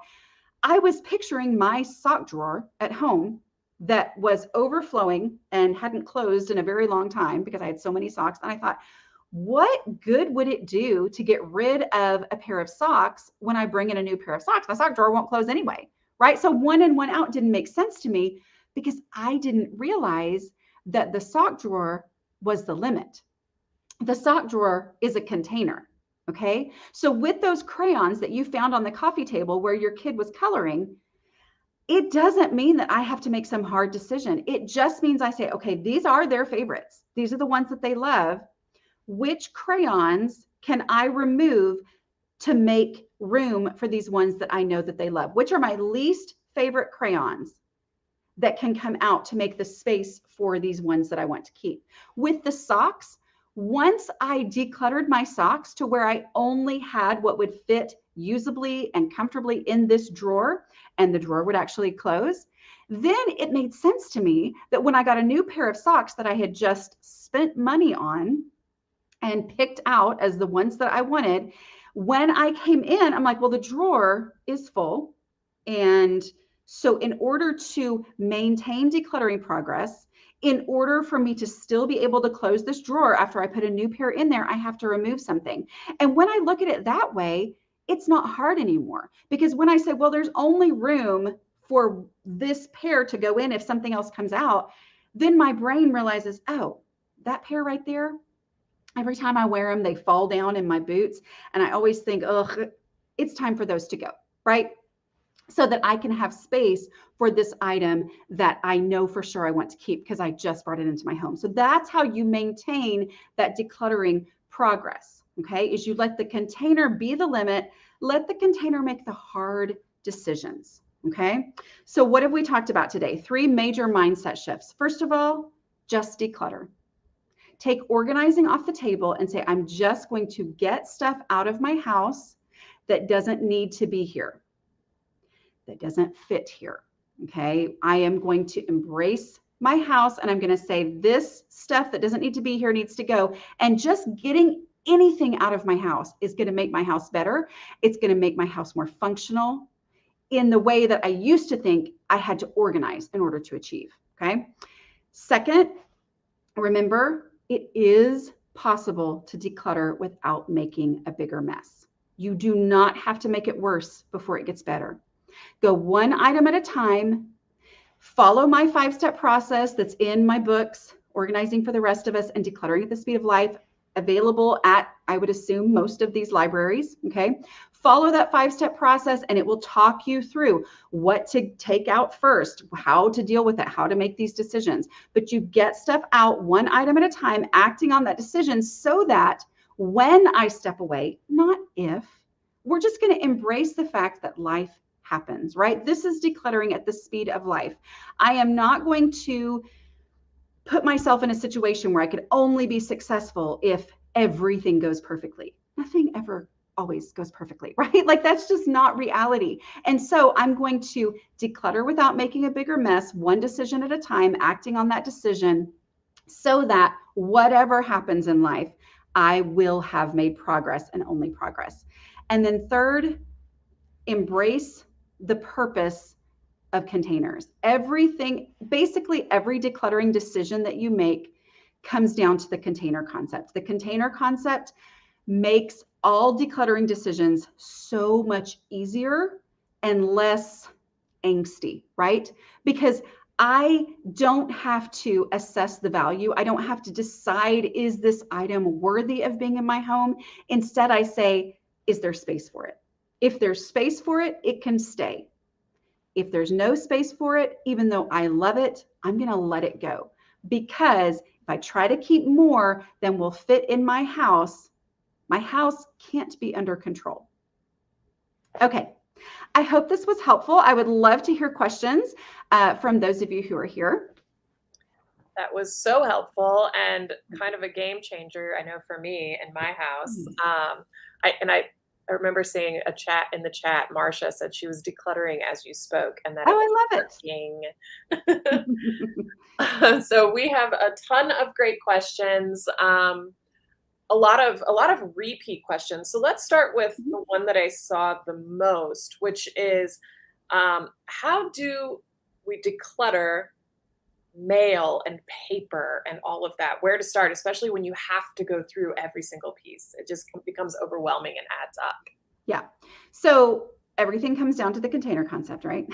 I was picturing my sock drawer at home that was overflowing and hadn't closed in a very long time because I had so many socks. And I thought, what good would it do to get rid of a pair of socks when I bring in a new pair of socks? My sock drawer won't close anyway, right? So one in, one out didn't make sense to me because I didn't realize that the sock drawer was the limit. The sock drawer is a container. Okay. So with those crayons that you found on the coffee table where your kid was coloring, it doesn't mean that I have to make some hard decision. It just means I say, okay, these are their favorites. These are the ones that they love. Which crayons can I remove to make room for these ones that I know that they love? Which are my least favorite crayons that can come out to make the space for these ones that I want to keep? With the socks, once I decluttered my socks to where I only had what would fit usably and comfortably in this drawer, and the drawer would actually close, then it made sense to me that when I got a new pair of socks that I had just spent money on and picked out as the ones that I wanted, when I came in, I'm like, well, the drawer is full. And so in order to maintain decluttering progress, in order for me to still be able to close this drawer after I put a new pair in there, I have to remove something. And when I look at it that way, it's not hard anymore. Because when I say, well, there's only room for this pair to go in if something else comes out, then my brain realizes, oh, that pair right there, every time I wear them, they fall down in my boots. And I always think, ugh, it's time for those to go, right? So that I can have space for this item that I know for sure I want to keep because I just brought it into my home. So that's how you maintain that decluttering progress, okay? Is you let the container be the limit, let the container make the hard decisions, okay? So what have we talked about today? 3 major mindset shifts. First of all, just declutter. Take organizing off the table and say, I'm just going to get stuff out of my house that doesn't need to be here, that doesn't fit here. Okay. I am going to embrace my house and I'm going to say this stuff that doesn't need to be here needs to go. And just getting anything out of my house is going to make my house better. It's going to make my house more functional in the way that I used to think I had to organize in order to achieve. Okay. Second, remember, it is possible to declutter without making a bigger mess. You do not have to make it worse before it gets better. Go one item at a time. Follow my 5-step process that's in my books, Organizing for the Rest of Us and Decluttering at the Speed of Life, available at, I would assume, most of these libraries. Okay. Follow that 5-step process and it will talk you through what to take out first, how to deal with it, how to make these decisions. But you get stuff out one item at a time, acting on that decision so that when I step away, not if, we're just going to embrace the fact that life happens, right? This is decluttering at the speed of life. I am not going to put myself in a situation where I could only be successful if everything goes perfectly. Nothing ever always goes perfectly, right? Like that's just not reality. And so I'm going to declutter without making a bigger mess, one decision at a time, acting on that decision so that whatever happens in life, I will have made progress and only progress. And then third, embrace the purpose of containers. Everything, basically every decluttering decision that you make comes down to the container concept. The container concept makes all decluttering decisions so much easier and less angsty, right? Because I don't have to assess the value. I don't have to decide, is this item worthy of being in my home? Instead, I say, is there space for it? If there's space for it, it can stay. If there's no space for it, even though I love it, I'm going to let it go. Because if I try to keep more than will fit in my house can't be under control. Okay, I hope this was helpful. I would love to hear questions from those of you who are here. That was so helpful and kind of a game changer, I know, for me in my house. I remember seeing a chat in the chat. Marcia said she was decluttering as you spoke, and that I love it. So we have a ton of great questions. a lot of repeat questions. So let's start with the one that I saw the most, which is how do we declutter mail and paper and all of that? Where to start, especially when you have to go through every single piece? It just becomes overwhelming and adds up. Yeah. So everything comes down to the container concept, right?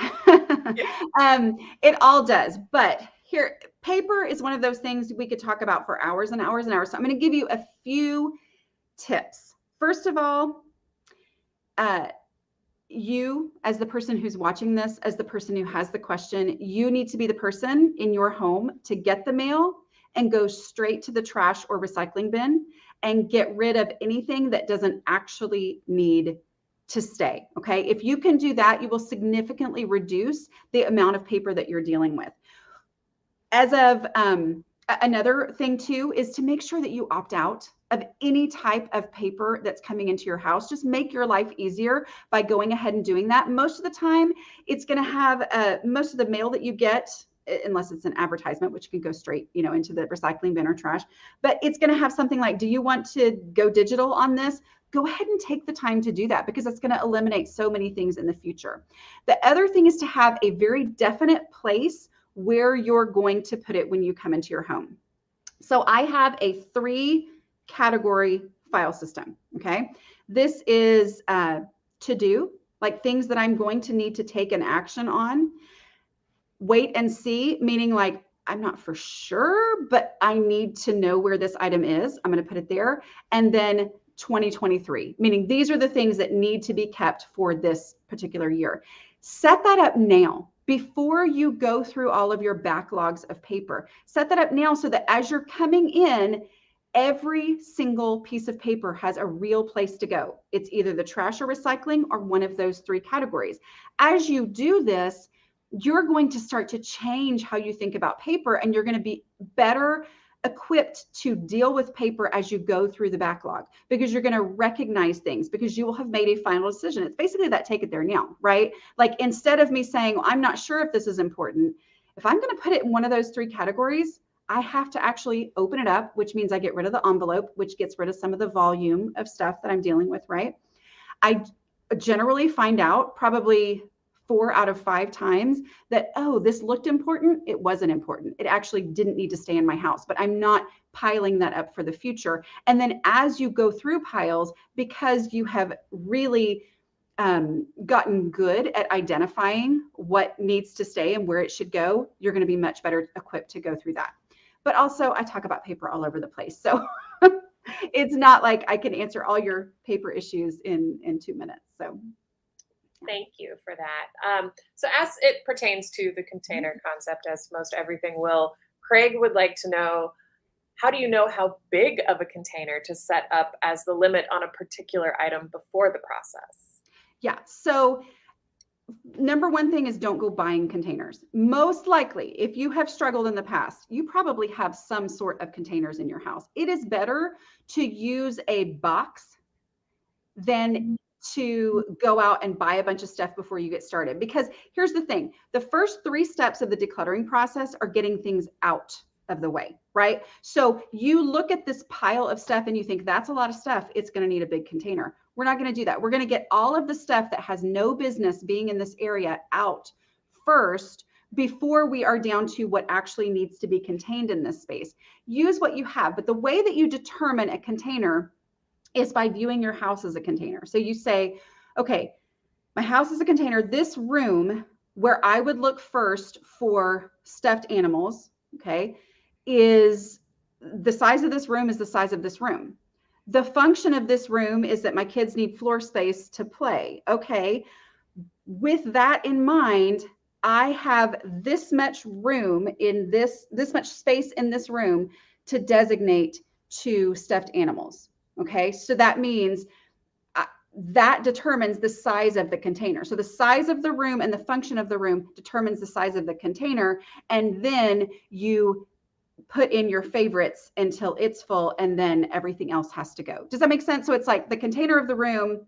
Yeah. It all does. But here, paper is one of those things we could talk about for hours and hours and hours. So I'm going to give you a few tips. First of all, you, as the person who's watching this, as the person who has the question, you need to be the person in your home to get the mail and go straight to the trash or recycling bin and get rid of anything that doesn't actually need to stay. Okay. If you can do that, you will significantly reduce the amount of paper that you're dealing with. As of another thing too, is to make sure that you opt out of any type of paper that's coming into your house. Just make your life easier by going ahead and doing that. Most of the time, it's going to have most of the mail that you get, unless it's an advertisement, which can go straight, into the recycling bin or trash. But it's going to have something like, do you want to go digital on this? Go ahead and take the time to do that, because it's going to eliminate so many things in the future. The other thing is to have a very definite place where you're going to put it when you come into your home. So I have a 3-category file system. Okay. This is to do, like things that I'm going to need to take an action on. Wait and see, meaning like, I'm not for sure, but I need to know where this item is. I'm going to put it there. And then 2023, meaning these are the things that need to be kept for this particular year. Set that up now before you go through all of your backlogs of paper. Set that up now so that as you're coming in, every single piece of paper has a real place to go. It's either the trash or recycling or one of those 3 categories. As you do this, you're going to start to change how you think about paper, and you're going to be better equipped to deal with paper as you go through the backlog, because you're going to recognize things, because you will have made a final decision. It's basically that take it there now, right? Like, instead of me saying, well, I'm not sure if this is important, if I'm going to put it in one of those 3 categories, I have to actually open it up, which means I get rid of the envelope, which gets rid of some of the volume of stuff that I'm dealing with, right? I generally find out probably 4 out of 5 times that, oh, this looked important. It wasn't important. It actually didn't need to stay in my house, but I'm not piling that up for the future. And then as you go through piles, because you have really gotten good at identifying what needs to stay and where it should go, you're going to be much better equipped to go through that. But also, I talk about paper all over the place. So it's not like I can answer all your paper issues in 2 minutes. So Thank you for that. So as it pertains to the container concept, as most everything will, Craig would like to know, how do you know how big of a container to set up as the limit on a particular item before the process? yeah. So number one thing is, don't go buying containers. Most likely, if you have struggled in the past, you probably have some sort of containers in your house. It is better to use a box than to go out and buy a bunch of stuff before you get started. Because here's the thing, the first 3 steps of the decluttering process are getting things out of the way, right? So you look at this pile of stuff and you think, that's a lot of stuff, it's going to need a big container. We're not going to do that. We're going to get all of the stuff that has no business being in this area out first, before we are down to what actually needs to be contained in this space. Use what you have, but the way that you determine a container is by viewing your house as a container. So you say, okay, my house is a container. This room, where I would look first for stuffed animals, okay, is the size of this room is the size of this room. The function of this room is that my kids need floor space to play. Okay, with that in mind, I have this much room in this much space in this room to designate to stuffed animals. Okay, so that means that determines the size of the container. So the size of the room and the function of the room determines the size of the container. And then you put in your favorites until it's full, and then everything else has to go. Does that make sense? So it's like the container of the room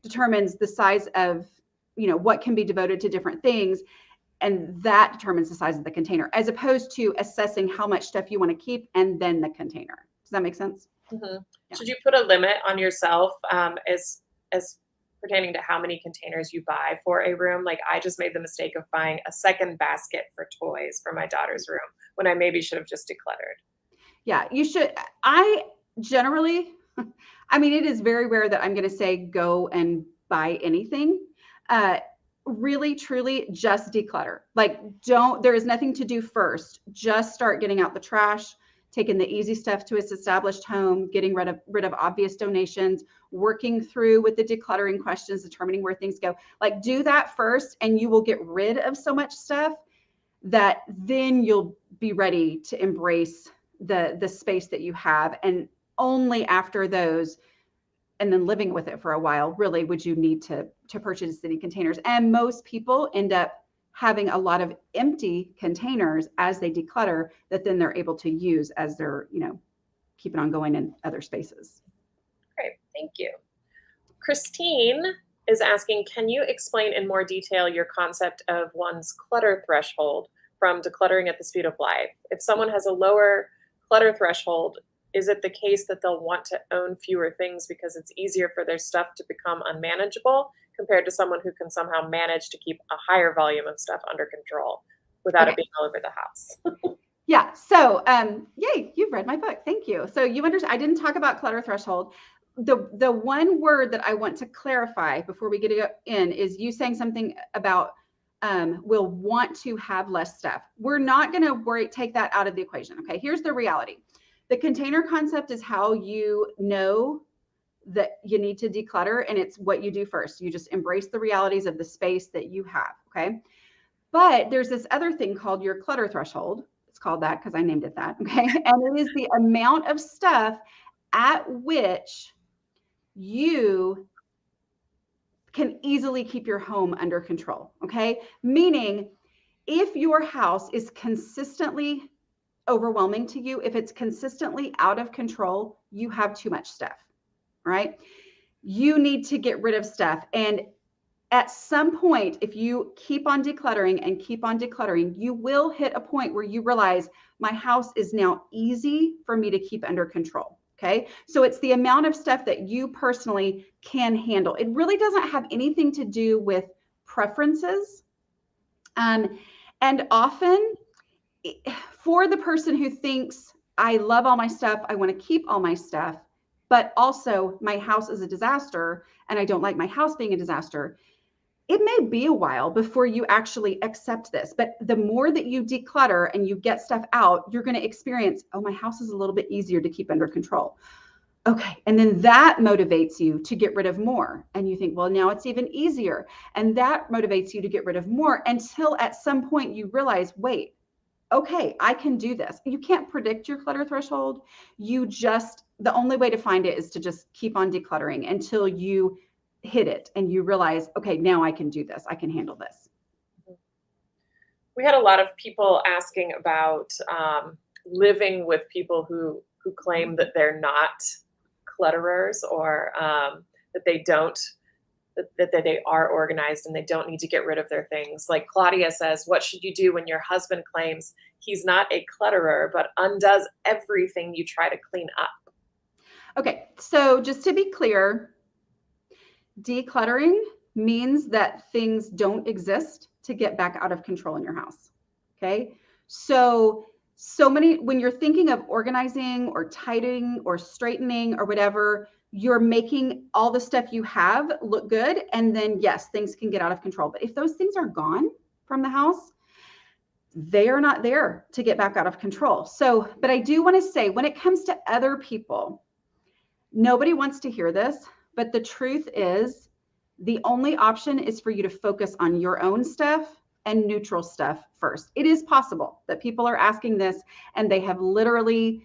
determines the size of, what can be devoted to different things. And that determines the size of the container, as opposed to assessing how much stuff you want to keep and then the container. Does that make sense? Mm-hmm. Yeah. Should you put a limit on yourself as pertaining to how many containers you buy for a room? Like I just made the mistake of buying a second basket for toys for my daughter's room when I maybe should have just decluttered. Yeah, you should. I generally, I mean, it is very rare that I'm going to say go and buy anything. Uh, Really, truly, just declutter. Like, there is nothing to do first. Just start getting out the trash, taking the easy stuff to its established home, getting rid of obvious donations, working through with the decluttering questions, determining where things go. Like, do that first, and you will get rid of so much stuff that then you'll be ready to embrace the space that you have. And only after those, and then living with it for a while, really would you need to purchase any containers. And most people end up having a lot of empty containers as they declutter that then they're able to use as they're, keeping on going in other spaces. Great, thank you. Christine is asking, can you explain in more detail your concept of one's clutter threshold from decluttering at the speed of life? If someone has a lower clutter threshold, is it the case that they'll want to own fewer things because it's easier for their stuff to become unmanageable compared to someone who can somehow manage to keep a higher volume of stuff under control without it being all over the house? Yeah. So, yay, you've read my book. Thank you. So you understand, I didn't talk about clutter threshold. The one word that I want to clarify before we get in is you saying something about will want to have less stuff. We're not going to take that out of the equation. Okay. Here's the reality. The container concept is how you know that you need to declutter, and it's what you do first. You just embrace the realities of the space that you have. Okay. But there's this other thing called your clutter threshold. It's called that because I named it that. Okay. And it is the amount of stuff at which you can easily keep your home under control. Okay. Meaning, if your house is consistently overwhelming to you, if it's consistently out of control, you have too much stuff, right? You need to get rid of stuff. And at some point, if you keep on decluttering and keep on decluttering, you will hit a point where you realize my house is now easy for me to keep under control. Okay. So it's the amount of stuff that you personally can handle. It really doesn't have anything to do with preferences. And often, for the person who thinks, I love all my stuff, I want to keep all my stuff, but also my house is a disaster and I don't like my house being a disaster, it may be a while before you actually accept this. But the more that you declutter and you get stuff out, you're going to experience, oh, my house is a little bit easier to keep under control. Okay. And then that motivates you to get rid of more. And you think, well, now it's even easier. And that motivates you to get rid of more until at some point you realize, wait, okay, I can do this. You can't predict your clutter threshold. The only way to find it is to just keep on decluttering until you hit it and you realize, okay, now I can do this. I can handle this. We had a lot of people asking about living with people who claim that they're not clutterers, or that they don't, that they are organized and they don't need to get rid of their things. Like Claudia says, what should you do when your husband claims he's not a clutterer, but undoes everything you try to clean up? Okay, so just to be clear, decluttering means that things don't exist to get back out of control in your house. Okay, so many, when you're thinking of organizing or tidying or straightening or whatever, you're making all the stuff you have look good. And then yes, things can get out of control. But if those things are gone from the house, they are not there to get back out of control. So, but I do want to say, when it comes to other people, nobody wants to hear this, but the truth is the only option is for you to focus on your own stuff and neutral stuff first. It is possible that people are asking this and they have literally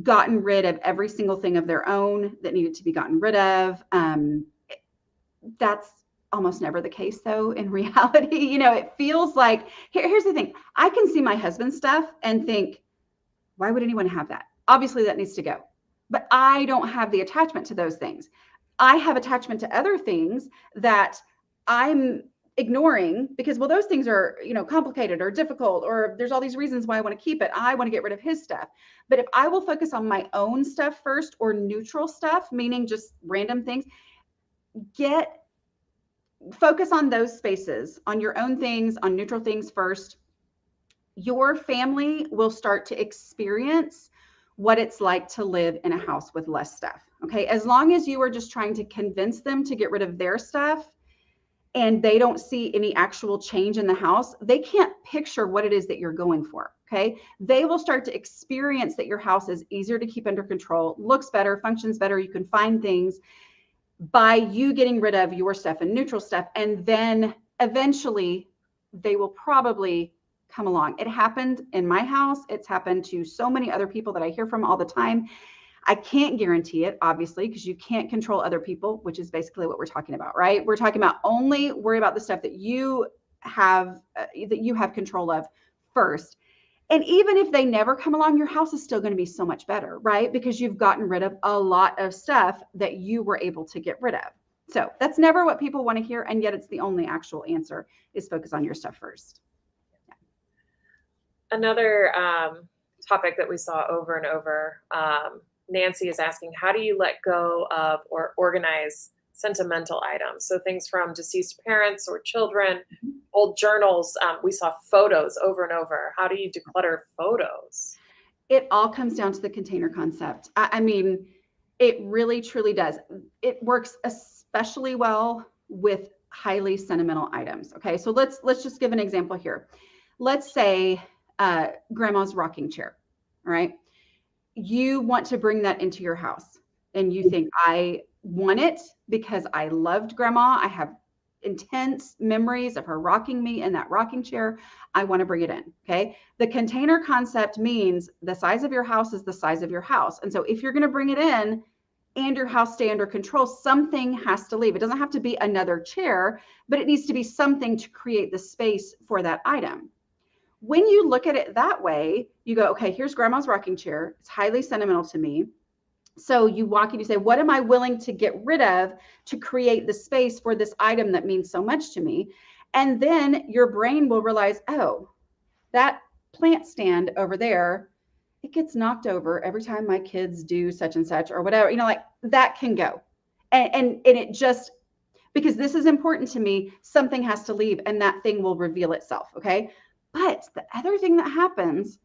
gotten rid of every single thing of their own that needed to be gotten rid of. That's almost never the case, though. In reality, it feels like, here's the thing. I can see my husband's stuff and think, why would anyone have that? Obviously, that needs to go. But I don't have the attachment to those things. I have attachment to other things that I'm ignoring because, well, those things are, complicated or difficult, or there's all these reasons why I want to keep it. I want to get rid of his stuff. But if I will focus on my own stuff first, or neutral stuff, meaning just random things, focus on those spaces, on your own things, on neutral things first, your family will start to experience what it's like to live in a house with less stuff. Okay. As long as you are just trying to convince them to get rid of their stuff and they don't see any actual change in the house, they can't picture what it is that you're going for. Okay. They will start to experience that your house is easier to keep under control, looks better, functions better. You can find things by you getting rid of your stuff and neutral stuff. And then eventually they will probably come along. It happened in my house. It's happened to so many other people that I hear from all the time. I can't guarantee it, obviously, because you can't control other people, which is basically what we're talking about, right? We're talking about only worry about the stuff that you have control of first. And even if they never come along, your house is still going to be so much better, right? Because you've gotten rid of a lot of stuff that you were able to get rid of. So that's never what people want to hear. And yet it's the only actual answer, is focus on your stuff first. Yeah. Another topic that we saw over and over, Nancy is asking, how do you let go of or organize sentimental items? So things from deceased parents or children, old journals. We saw photos over and over. How do you declutter photos? It all comes down to the container concept. I mean, it really, truly does. It works especially well with highly sentimental items. Okay, so let's just give an example here. Let's say grandma's rocking chair. All right. You want to bring that into your house and you think, I want it because I loved grandma. I have intense memories of her rocking me in that rocking chair. I want to bring it in. Okay. The container concept means the size of your house is the size of your house. And so if you're going to bring it in and your house stay under control, something has to leave. It doesn't have to be another chair, but it needs to be something to create the space for that item. When you look at it that way, you go, okay, here's grandma's rocking chair. It's highly sentimental to me. So you walk in, you say, what am I willing to get rid of to create the space for this item that means so much to me? And then your brain will realize, oh, that plant stand over there, it gets knocked over every time my kids do such and such or whatever, like that can go. And it just, because this is important to me, something has to leave and that thing will reveal itself. Okay. But the other thing that happens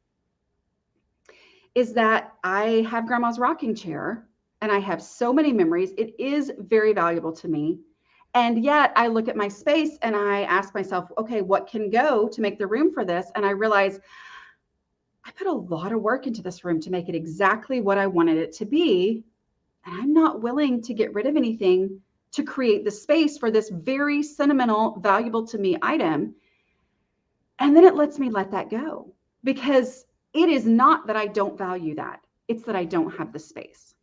is that I have grandma's rocking chair and I have so many memories. It is very valuable to me. And yet I look at my space and I ask myself, okay, what can go to make the room for this? And I realize I put a lot of work into this room to make it exactly what I wanted it to be. And I'm not willing to get rid of anything to create the space for this very sentimental, valuable to me item. And then it lets me let that go, because it is not that I don't value that. It's that I don't have the space.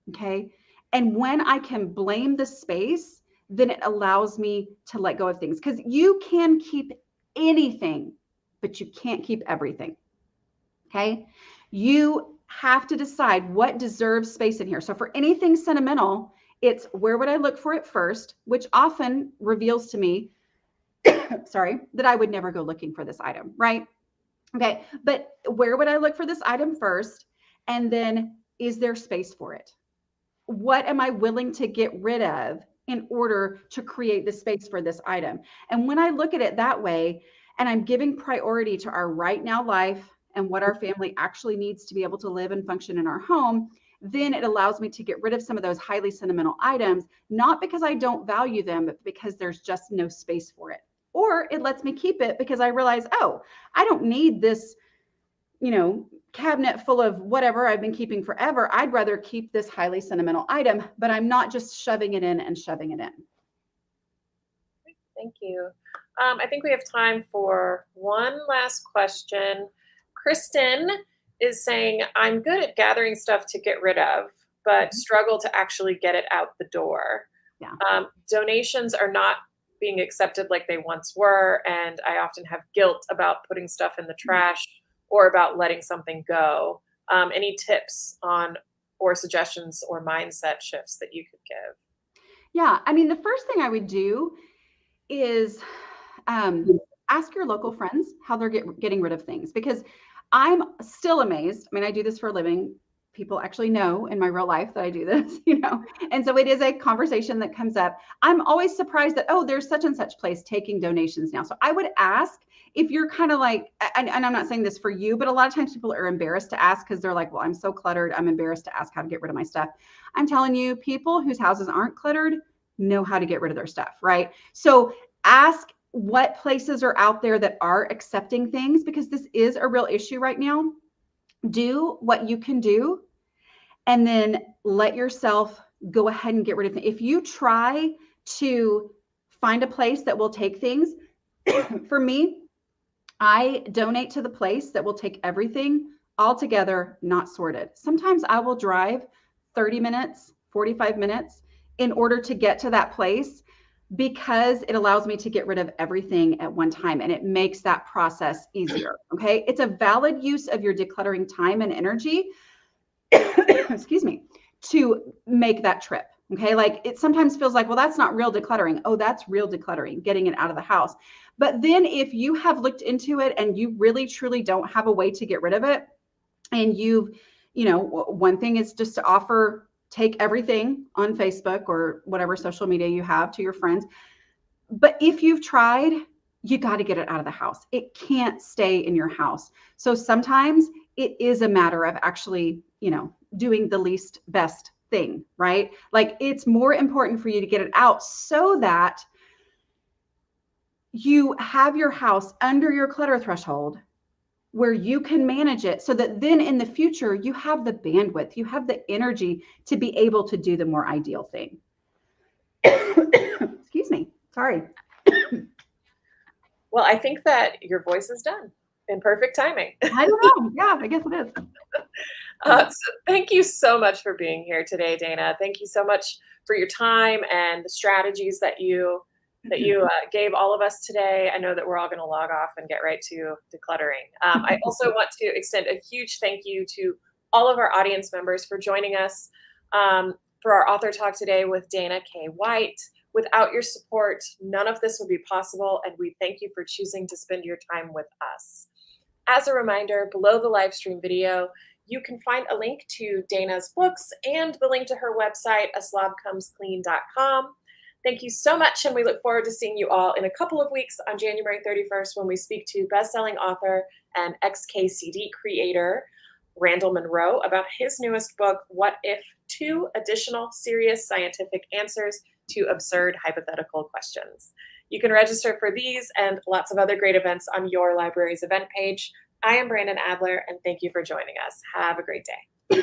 Okay. And when I can blame the space, then it allows me to let go of things, because you can keep anything, but you can't keep everything. Okay. You have to decide what deserves space in here. So for anything sentimental, it's where would I look for it first, which often reveals to me, sorry, that I would never go looking for this item, right? Okay, but where would I look for this item first? And then, is there space for it? What am I willing to get rid of in order to create the space for this item? And when I look at it that way, and I'm giving priority to our right now life and what our family actually needs to be able to live and function in our home, then it allows me to get rid of some of those highly sentimental items, not because I don't value them, but because there's just no space for it. Or it lets me keep it because I realize, oh, I don't need this, cabinet full of whatever I've been keeping forever. I'd rather keep this highly sentimental item, but I'm not just shoving it in and shoving it in. Thank you. I think we have time for one last question. Kristen is saying, I'm good at gathering stuff to get rid of, but struggle to actually get it out the door. Yeah. Donations are not being accepted like they once were, and I often have guilt about putting stuff in the trash or about letting something go. Any tips on or suggestions or mindset shifts that you could give? Yeah, I mean, the first thing I would do is Ask your local friends how they're getting rid of things, because I'm still amazed. I mean, I do this for a living. People actually know in my real life that I do this, and so it is a conversation that comes up. I'm always surprised that, oh, there's such and such place taking donations now. So I would ask, if you're kind of like, and I'm not saying this for you, but a lot of times people are embarrassed to ask because they're like, well, I'm so cluttered, I'm embarrassed to ask how to get rid of my stuff. I'm telling you, people whose houses aren't cluttered know how to get rid of their stuff, right? So ask what places are out there that are accepting things, because this is a real issue right now. Do what you can do, and then let yourself go ahead and get rid of it. If you try to find a place that will take things, for me, I donate to the place that will take everything all together, not sorted. Sometimes I will drive 30 minutes, 45 minutes in order to get to that place, because it allows me to get rid of everything at one time, and it makes that process easier. Okay. It's a valid use of your decluttering time and energy, excuse me, to make that trip. Okay. Like, it sometimes feels like, well, that's not real decluttering. Oh, that's real decluttering, getting it out of the house. But then if you have looked into it and you really, truly don't have a way to get rid of it, and one thing is just to take everything on Facebook or whatever social media you have to your friends. But if you've tried, you got to get it out of the house. It can't stay in your house. So sometimes it is a matter of actually, doing the least best thing, right? Like, it's more important for you to get it out so that you have your house under your clutter threshold where you can manage it, so that then in the future, you have the bandwidth, you have the energy to be able to do the more ideal thing. Excuse me. Sorry. Well, I think that your voice is done in perfect timing. I don't know. Yeah, I guess it is. So thank you so much for being here today, Dana. Thank you so much for your time and the strategies that you gave all of us today. I know that we're all going to log off and get right to decluttering. I also want to extend a huge thank you to all of our audience members for joining us for our author talk today with Dana K. White. Without your support, none of this would be possible, and we thank you for choosing to spend your time with us. As a reminder, below the live stream video, you can find a link to Dana's books and the link to her website, aslobcomesclean.com. Thank you so much, and we look forward to seeing you all in a couple of weeks on January 31st when we speak to bestselling author and XKCD creator Randall Monroe about his newest book, What If? 2 Additional Serious Scientific Answers to Absurd Hypothetical Questions. You can register for these and lots of other great events on your library's event page. I am Brandon Adler, and thank you for joining us. Have a great day.